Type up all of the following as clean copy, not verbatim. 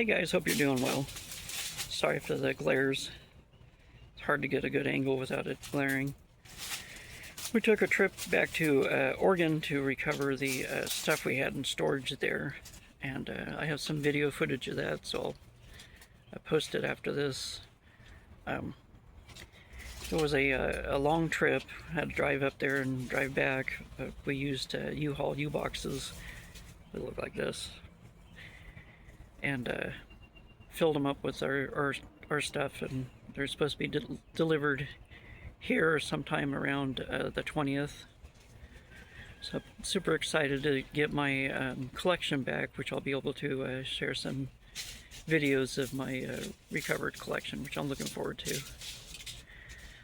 Hey guys, hope you're doing well. Sorry for the glares. It's hard to get a good angle without it glaring. We took a trip back to Oregon to recover the stuff we had in storage there. And I have some video footage of that, so I'll post it after this. It was a long trip. I had to drive up there and drive back. We used U-Haul U-boxes. They look like this. And filled them up with our stuff, and they're supposed to be delivered here sometime around the 20th. So super excited to get my collection back, which I'll be able to share some videos of my recovered collection, which I'm looking forward to.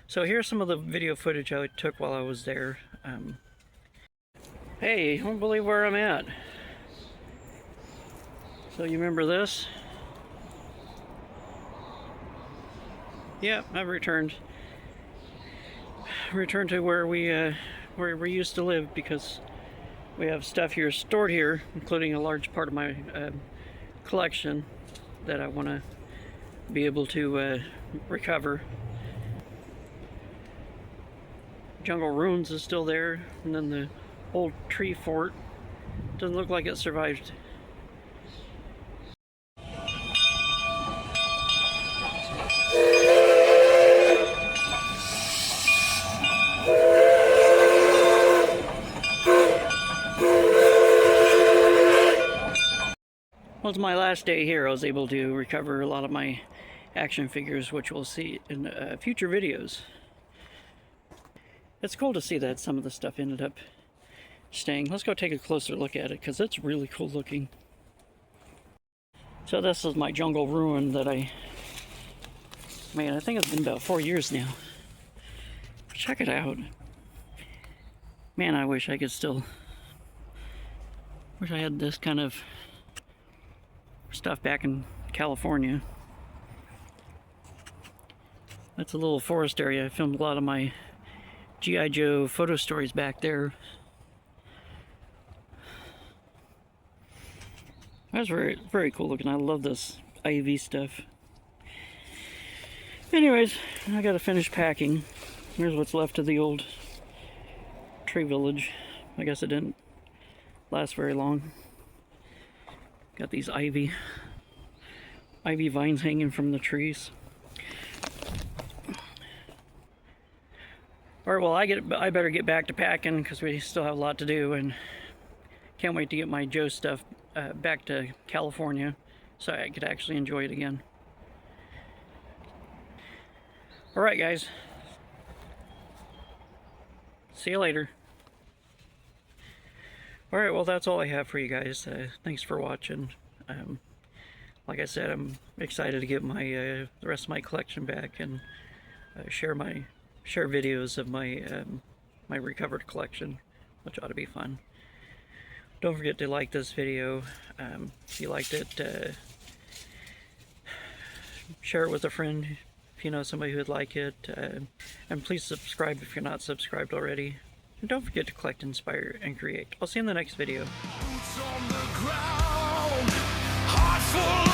So here's some of the video footage I took while I was there. Hey, you won't believe where I'm at. So you remember this? Yeah, I've returned. Returned to where we used to live, because we have stuff here stored here, including a large part of my collection that I want to be able to recover. Jungle Ruins is still there, and then the old tree fort doesn't look like it survived. Well, it's my last day here. I was able to recover a lot of my action figures, which we'll see in future videos. It's cool to see that some of the stuff ended up staying. Let's go take a closer look at it, because it's really cool looking. So this is my jungle ruin that I think it's been about 4 years now. Check it out. Man, I wish I could still... wish I had this kind of stuff back in California. That's a little forest area. I filmed a lot of my G.I.Joe photo stories back there. That's very, very cool looking. I love this ivy stuff. Anyways, I gotta finish packing. Here's what's left of the old tree village. I guess it didn't last very long. Got these ivy vines hanging from the trees. Alright, well, I better get back to packing, because we still have a lot to do, and can't wait to get my Joe stuff back to California so I could actually enjoy it again. Alright guys, see you later. Alright, well, that's all I have for you guys. Thanks for watching. Like I said, I'm excited to get my the rest of my collection back and share videos of my my recovered collection, which ought to be fun. Don't forget to like this video. If you liked it, share it with a friend if you know somebody who'd like it, and please subscribe if you're not subscribed already. And don't forget to collect, inspire, and create. I'll see you in the next video. Boots on the ground, heart full